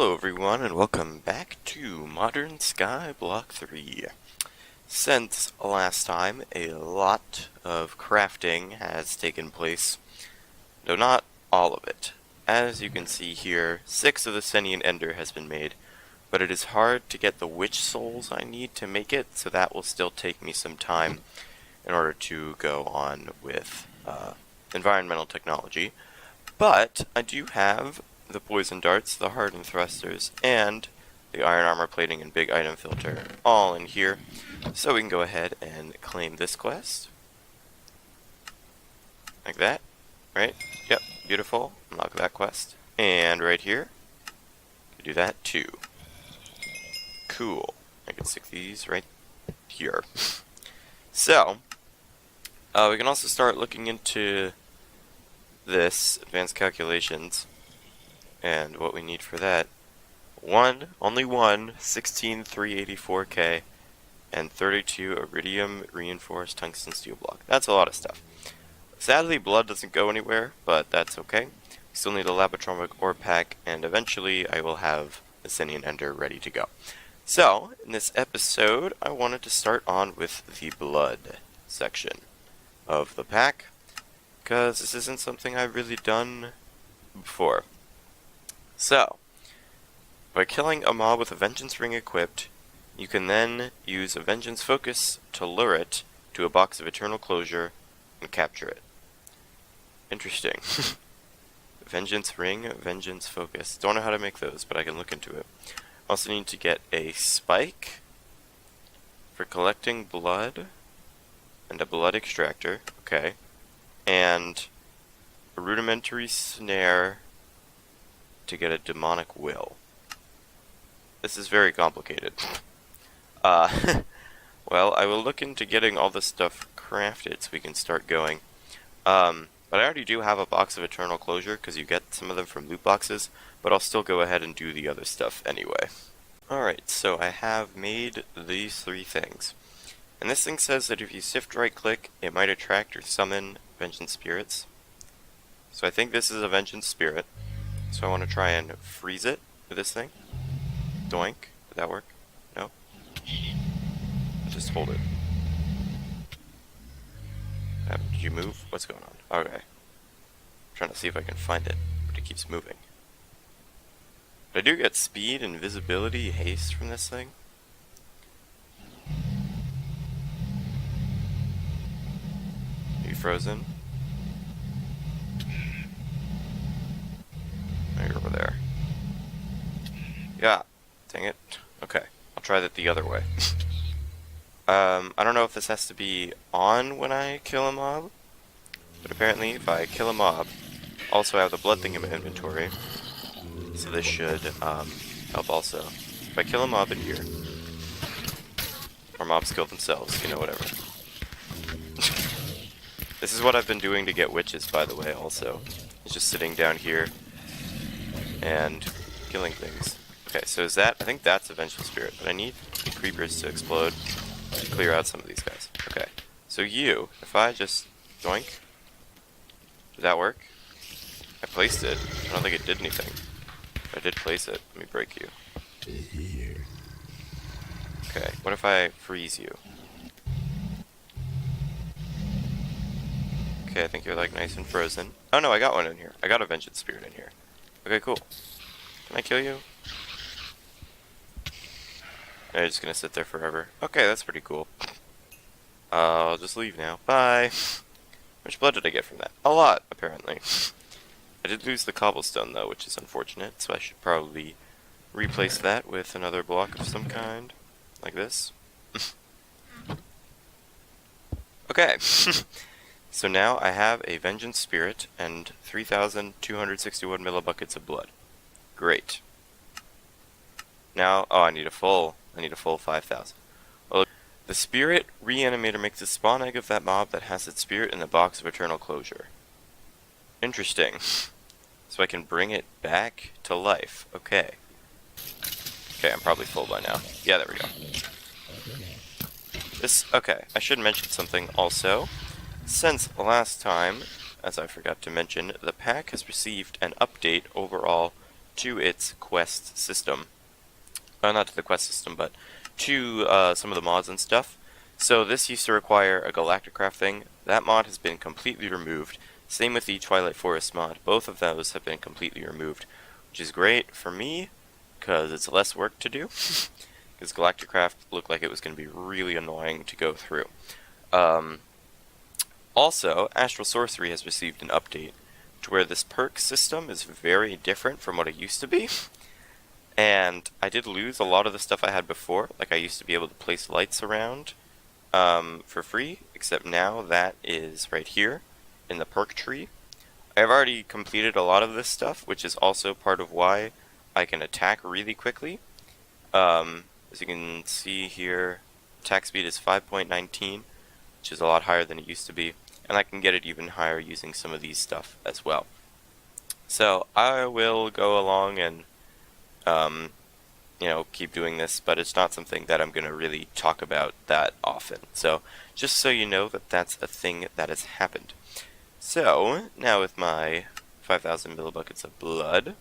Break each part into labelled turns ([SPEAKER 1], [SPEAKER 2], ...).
[SPEAKER 1] Hello everyone and welcome back to Modern Skyblock 3. Since last time, a lot of crafting has taken place, though not all of it. As you can see here, 6 of the Sentient Ender has been made, but it is hard to get the witch souls I need to make it, so that will still take me some time in order to go on with environmental technology. But I do have the poison darts, the hardened thrusters, and the iron armor plating and big item filter all in here. So we can go ahead and claim this quest. Like that. Right? Yep, beautiful. Unlock that quest. And right here, do that too. Cool. I can stick these right here. So, we can also start looking into this, advanced calculations, and what we need for that. Only one 16384K and 32 iridium reinforced tungsten steel block. That's a lot of stuff. Sadly, blood doesn't go anywhere, but that's okay. We still need a labotromic ore pack, and eventually I will have the Sentient Ender ready to go. So, in this episode, I wanted to start on with the blood section of the pack, because this isn't something I've really done before. So, by killing a mob with a Vengeance Ring equipped, you can then use a Vengeance Focus to lure it to a box of Eternal Closure and capture it. Interesting. Vengeance Ring, Vengeance Focus. Don't know how to make those, but I can look into it. Also need to get a spike for collecting blood and a blood extractor. Okay. And a rudimentary snare to get a demonic will. This is very complicated. Well, I will look into getting all this stuff crafted so we can start going. But I already do have a box of Eternal Closure because you get some of them from loot boxes, but I'll still go ahead and do the other stuff anyway. Alright, so I have made these 3 things. And this thing says that if you shift right click, it might attract or summon Vengeance Spirits. So I think this is a Vengeance Spirit. So I want to try and freeze it with this thing. Doink. Did that work? No? Just hold it. Did you move? What's going on? Okay. I'm trying to see if I can find it, but it keeps moving. But I do get speed and visibility, haste from this thing. Are you frozen? You're over there. Yeah. Dang it. Okay. I'll try that the other way. I don't know if this has to be on when I kill a mob, but apparently if I kill a mob, also I have the blood thing in my inventory, so this should help also. If I kill a mob in here, or mobs kill themselves, you know, whatever. This is what I've been doing to get witches, by the way, also. It's just sitting down here and killing things. Okay, so is that, I think that's a Vengeful Spirit, but I need the creepers to explode to clear out some of these guys. Okay, so you, if I just doink, did that work? I placed it. I don't think it did anything. But I did place it. Let me break you. Okay, what if I freeze you? Okay, I think you're like nice and frozen. Oh no, I got one in here. I got a Vengeance Spirit in here. Okay, cool. Can I kill you? They're just gonna sit there forever. Okay, that's pretty cool. I'll just leave now. Bye! How much blood did I get from that? A lot, apparently. I did lose the cobblestone, though, which is unfortunate, so I should probably replace that with another block of some kind. Like this. Okay. So now I have a Vengeance Spirit and 3,261 millibuckets of blood. Great. Now, oh, I need a full 5,000. Well, the Spirit Reanimator makes a spawn egg of that mob that has its spirit in the box of Eternal Closure. Interesting. So I can bring it back to life. Okay. Okay, I'm probably full by now. Yeah, there we go. Okay, I should mention something also. Since last time, as I forgot to mention, the pack has received an update overall to its quest system. Not to the quest system, but to some of the mods and stuff. So this used to require a Galacticraft thing. That mod has been completely removed. Same with the Twilight Forest mod. Both of those have been completely removed, which is great for me, because it's less work to do. Because Galacticraft looked like it was going to be really annoying to go through. Also, Astral Sorcery has received an update to where this perk system is very different from what it used to be. And I did lose a lot of the stuff I had before. Like, I used to be able to place lights around for free, except now that is right here in the perk tree. I've already completed a lot of this stuff, which is also part of why I can attack really quickly. As you can see here, attack speed is 5.19, which is a lot higher than it used to be, and I can get it even higher using some of these stuff as well. So I will go along and keep doing this, but it's not something that I'm going to really talk about that often. So just so you know that that's a thing that has happened. So now with my 5,000 millibuckets of blood,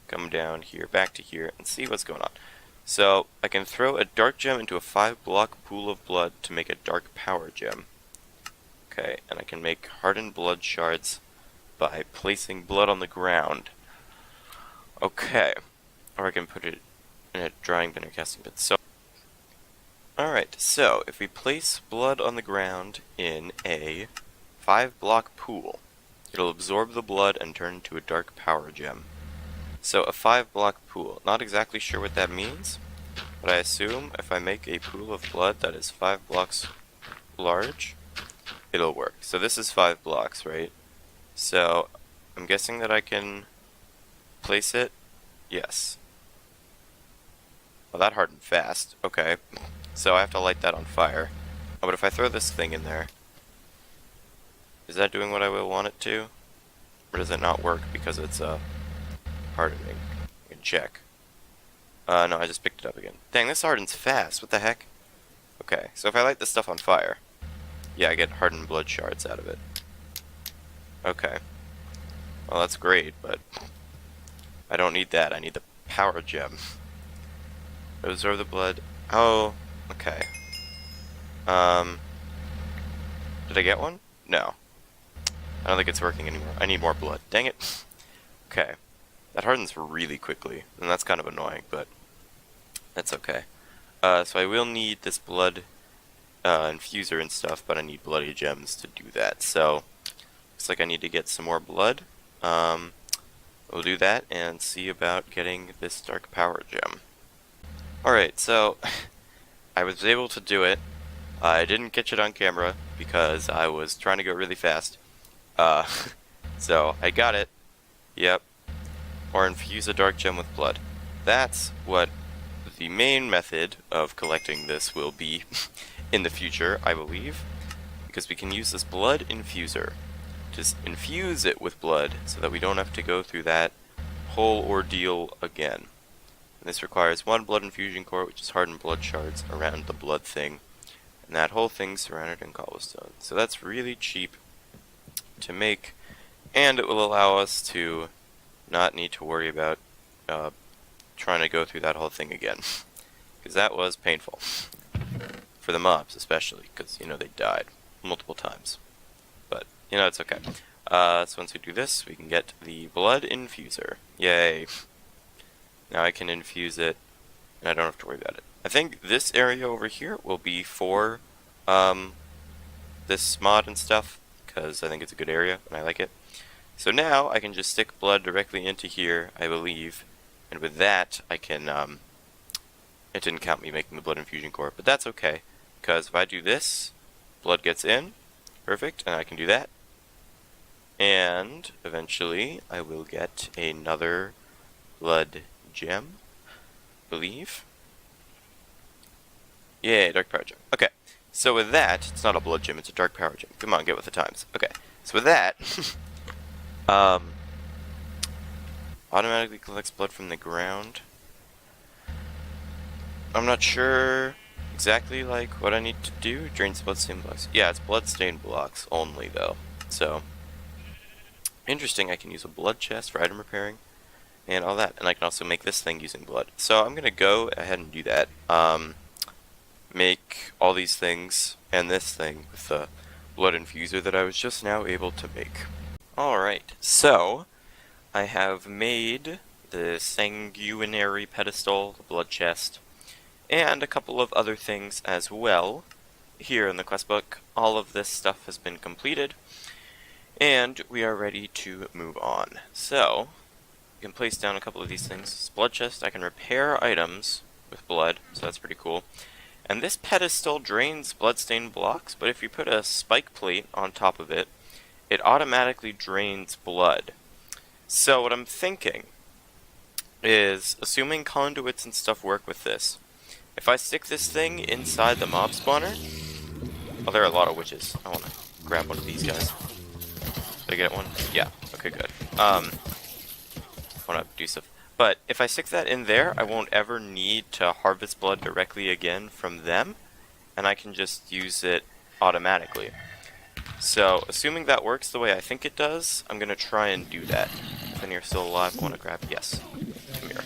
[SPEAKER 1] come down here, back to here, and see what's going on. So I can throw a dark gem into a 5-block pool of blood to make a dark power gem. Okay, and I can make hardened blood shards by placing blood on the ground. Okay, or I can put it in a drying bin or casting bin. So, alright, so if we place blood on the ground in a 5-block pool, it'll absorb the blood and turn into a dark power gem. So a 5-block pool, not exactly sure what that means, but I assume if I make a pool of blood that is 5 blocks large, it'll work. So this is 5 blocks, right? So I'm guessing that I can place it. Yes. Well, that hardened fast. Okay. So I have to light that on fire. Oh, but if I throw this thing in there, is that doing what I will want it to? Or does it not work because it's hardening? I can check. No, I just picked it up again. Dang, this hardens fast. What the heck? Okay, so if I light this stuff on fire, yeah, I get hardened blood shards out of it. Okay. Well, that's great, but I don't need that. I need the power gem. Absorb the blood. Oh, okay. Did I get one? No. I don't think it's working anymore. I need more blood. Dang it. Okay. That hardens really quickly, and that's kind of annoying, but that's okay. So I will need this blood infuser and stuff, but I need bloody gems to do that. So, looks like I need to get some more blood. We'll do that and see about getting this dark power gem. Alright, so I was able to do it. I didn't catch it on camera because I was trying to go really fast. So I got it. Yep. Or infuse a dark gem with blood. That's what the main method of collecting this will be in the future, I believe. Because we can use this blood infuser to infuse it with blood so that we don't have to go through that whole ordeal again. And this requires 1 blood infusion core, which is hardened blood shards around the blood thing. And that whole thing's surrounded in cobblestone. So that's really cheap to make, and it will allow us to not need to worry about trying to go through that whole thing again. Because that was painful. For the mobs, especially, because, they died multiple times. But, it's okay. So once we do this, we can get the blood infuser. Yay. Now I can infuse it, and I don't have to worry about it. I think this area over here will be for this mod and stuff, because I think it's a good area, and I like it. So now I can just stick blood directly into here, I believe, and with that I can, it didn't count me making the blood infusion core, but that's okay, because if I do this, blood gets in, perfect, and I can do that, and eventually I will get another blood gem, I believe. Yay, dark power gem. Okay, so with that, it's not a blood gem, it's a dark power gem. Come on, get with the times. Okay, so with that, automatically collects blood from the ground. I'm not sure exactly what I need to do. Drains bloodstained blocks. Yeah, it's bloodstained blocks only though. So interesting. I can use a blood chest for item repairing, and all that. And I can also make this thing using blood. So I'm gonna go ahead and do that. Make all these things and this thing with the blood infuser that I was just now able to make. Alright, so I have made the sanguinary pedestal, the blood chest, and a couple of other things as well. Here in the quest book, all of this stuff has been completed, and we are ready to move on. So, you can place down a couple of these things. This blood chest, I can repair items with blood, so that's pretty cool. And this pedestal drains bloodstained blocks, but if you put a spike plate on top of it, it automatically drains blood. So what I'm thinking is, assuming conduits and stuff work with this, if I stick this thing inside the mob spawner... Oh, there are a lot of witches. I want to grab one of these guys. Did I get one? Yeah. Okay, good. I want to do stuff. But if I stick that in there, I won't ever need to harvest blood directly again from them, and I can just use it automatically. So, assuming that works the way I think it does, I'm going to try and do that. If any are still alive, I want to grab... Yes. Come here.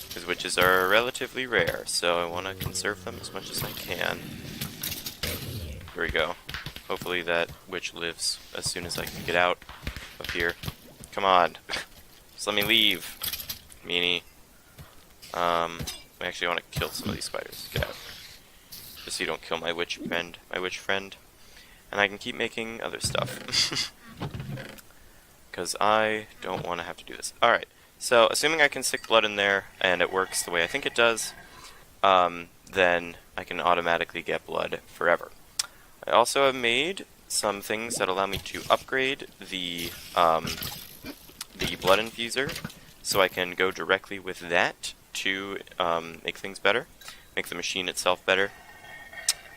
[SPEAKER 1] Because witches are relatively rare, so I want to conserve them as much as I can. Here we go. Hopefully that witch lives as soon as I can get out of here. Come on. Just let me leave. Meanie. I actually want to kill some of these spiders. Get out. Just so you don't kill my witch friend. And I can keep making other stuff. Because I don't want to have to do this. Alright. So, assuming I can stick blood in there, and it works the way I think it does, then I can automatically get blood forever. I also have made some things that allow me to upgrade the blood infuser, so I can go directly with that to make things better, make the machine itself better.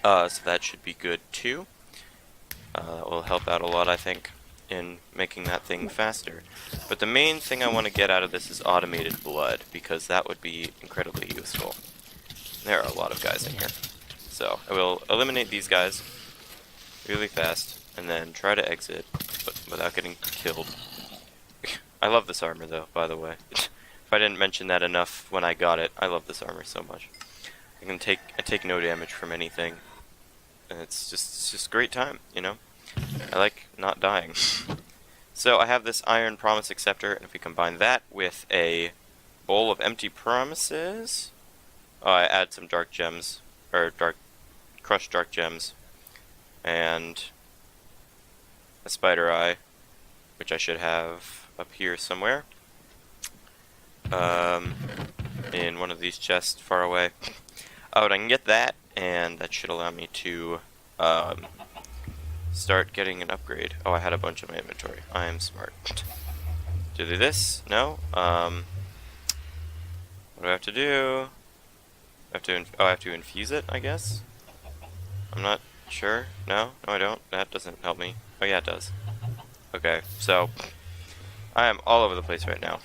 [SPEAKER 1] So that should be good too. That will help out a lot, I think, in making that thing faster. But the main thing I want to get out of this is automated blood, because that would be incredibly useful. There are a lot of guys in here. So I will eliminate these guys really fast, and then try to exit, but without getting killed. I love this armor though, by the way. If I didn't mention that enough when I got it, I love this armor so much. I take no damage from anything, and it's just a great time, you know? I like not dying. So I have this iron promise acceptor, and if we combine that with a bowl of empty promises, I add some dark gems, or crushed dark gems, and a spider eye, which I should have up here somewhere, in one of these chests far away. Oh, and I can get that, and that should allow me to start getting an upgrade. Oh, I had a bunch in my inventory. I am smart. Do this? No? What do I have to do? I have to infuse it, I guess? I'm not sure. No, I don't. That doesn't help me. Oh yeah, it does. Okay, so I am all over the place right now.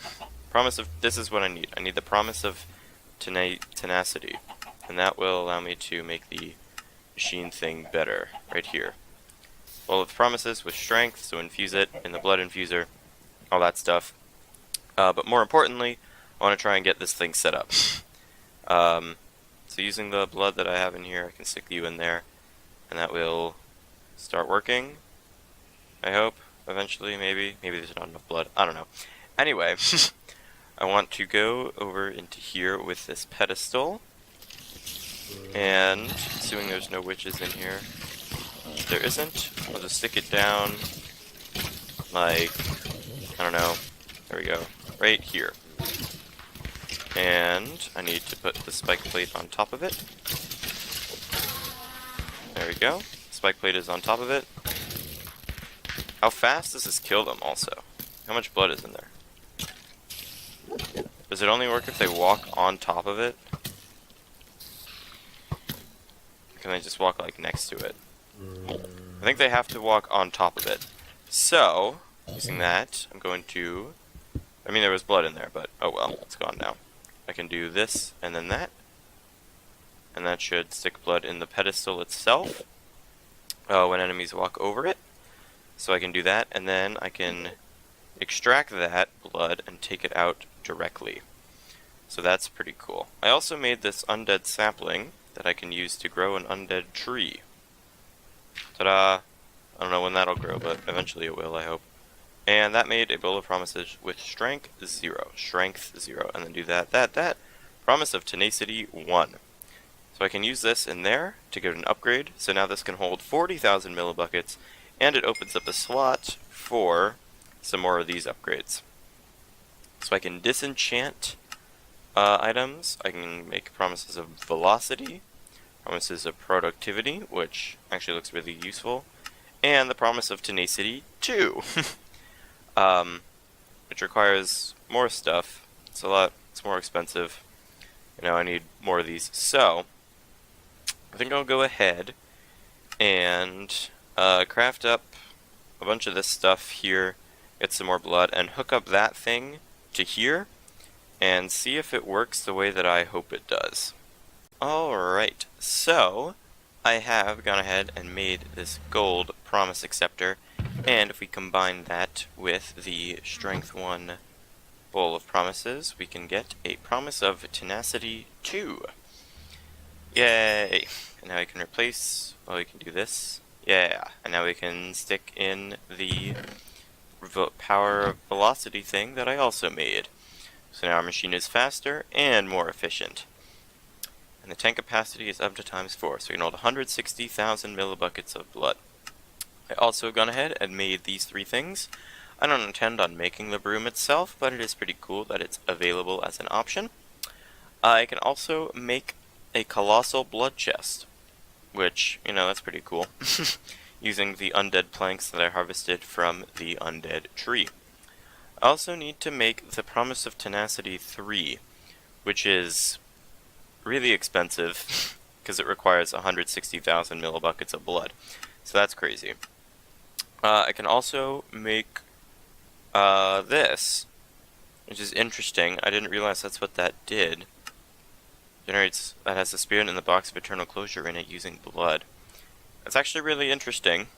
[SPEAKER 1] This is what I need. I need the promise of tenacity, and that will allow me to make the machine thing better right here. Well, with promises with strength, so infuse it in the blood infuser, all that stuff. But more importantly, I want to try and get this thing set up. So using the blood that I have in here, I can stick you in there, and that will start working, I hope, eventually, maybe. Maybe there's not enough blood, I don't know. Anyway, I want to go over into here with this pedestal, and assuming there's no witches in here, if there isn't, I'll just stick it down, like, I don't know, there we go, right here. And I need to put the spike plate on top of it. There we go. Spike plate is on top of it. How fast does this kill them also? How much blood is in there? Does it only work if they walk on top of it? Or can they just walk like next to it? I think they have to walk on top of it. So, using that, I'm going to... I mean, there was blood in there, but oh well, it's gone now. I can do this, and then that. And that should stick blood in the pedestal itself when enemies walk over it. So I can do that, and then I can extract that blood and take it out directly. So that's pretty cool. I also made this undead sapling that I can use to grow an undead tree. Ta-da! I don't know when that'll grow, but eventually it will, I hope. And that made a bowl of promises with strength 0, and then do that. Promise of tenacity 1. So I can use this in there to get an upgrade, so now this can hold 40,000 millibuckets, and it opens up a slot for some more of these upgrades. So I can disenchant items, I can make promises of velocity, promises of productivity, which actually looks really useful, and the promise of tenacity 2, which requires more stuff. It's more expensive. I need more of these. So, I think I'll go ahead and craft up a bunch of this stuff here, get some more blood, and hook up that thing to here, and see if it works the way that I hope it does. Alright, so I have gone ahead and made this gold promise acceptor, and if we combine that with the strength 1 bowl of promises, we can get a promise of tenacity 2. Yay! And now we can replace, we can do this. Yeah, and now we can stick in the power velocity thing that I also made. So now our machine is faster and more efficient. And the tank capacity is up to ×4, so we can hold 160,000 millibuckets of blood. I also gone ahead and made these 3 things. I don't intend on making the broom itself, but it is pretty cool that it's available as an option. I can also make a colossal blood chest, which, that's pretty cool, using the undead planks that I harvested from the undead tree. I also need to make the promise of tenacity 3, which is really expensive, because it requires 160,000 millibuckets of blood, so that's crazy. I can also make this, which is interesting. I didn't realize that's what that did. That has a spirit in the box of eternal closure in it using blood. That's actually really interesting,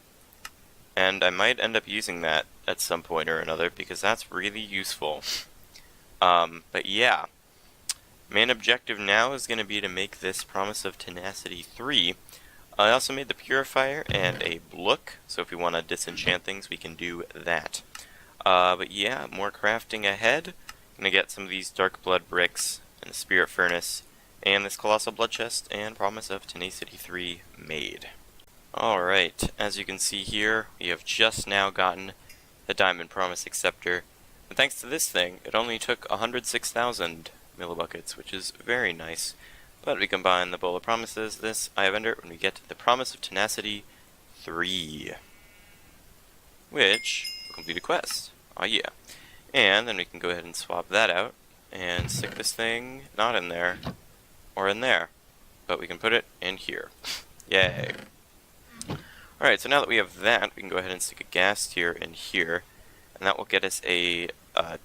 [SPEAKER 1] and I might end up using that at some point or another, because that's really useful. But yeah, main objective now is going to be to make this promise of tenacity 3. I also made the purifier and a blook, so if we want to disenchant things, we can do that. But yeah, more crafting ahead. Gonna get some of these dark blood bricks and the spirit furnace and this colossal blood chest and promise of tenacity 3 made. Alright, as you can see here, we have just now gotten the diamond promise acceptor, and thanks to this thing, it only took 106,000 millibuckets, which is very nice. But we combine the bowl of promises, this Eye of Ender, and we get the promise of tenacity 3, which will complete a quest. Oh yeah. And then we can go ahead and swap that out and stick this thing not in there or in there, but we can put it in here. Yay. Alright, so now that we have that, we can go ahead and stick a gas tier in here, and that will get us a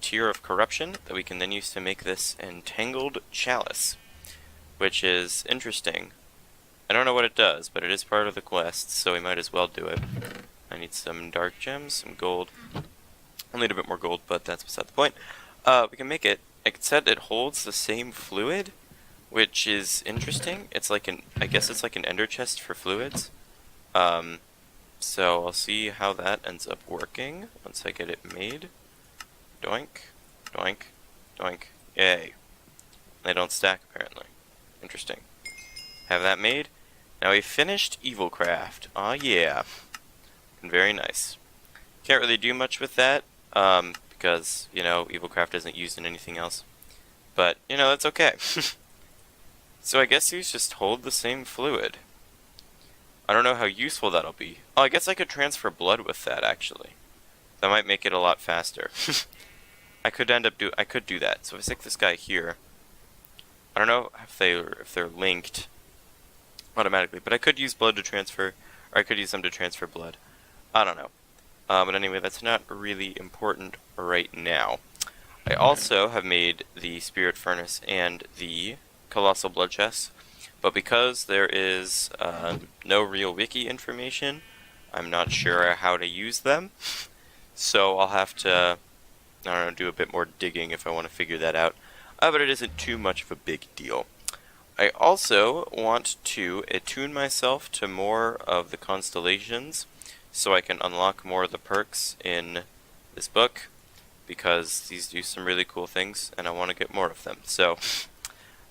[SPEAKER 1] tier of corruption that we can then use to make this entangled chalice, which is interesting. I don't know what it does, but it is part of the quest, so we might as well do it. I need some dark gems, some gold. I'll need a bit more gold, but that's beside the point. We can make it. It said it holds the same fluid, which is interesting. It's like I guess it's like an ender chest for fluids. So I'll see how that ends up working once I get it made. Doink, doink, doink. Yay. They don't stack, apparently. Interesting. Have that made. Now we finished Evil Craft. Aw, yeah. And very nice. Can't really do much with that, because, Evil Craft isn't used in anything else. But, that's okay. So I guess these just hold the same fluid. I don't know how useful that'll be. Oh, I guess I could transfer blood with that, actually. That might make it a lot faster. I could do that. So if I stick this guy here, I don't know if they're linked automatically, but I could use blood to transfer, or I could use them to transfer blood. I don't know. But anyway, that's not really important right now. I also have made the Spirit Furnace and the Colossal Blood Chest, but because there is no real wiki information, I'm not sure how to use them. So I'll have to, I don't know, do a bit more digging if I want to figure that out. But it isn't too much of a big deal. I also want to attune myself to more of the constellations so I can unlock more of the perks in this book, because these do some really cool things and I want to get more of them. So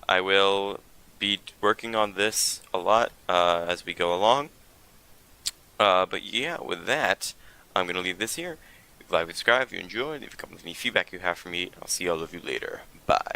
[SPEAKER 1] I will be working on this a lot as we go along. But yeah, with that, I'm going to leave this here. If you like, subscribe, if you enjoyed, if you come with any feedback you have for me, I'll see all of you later. Bye.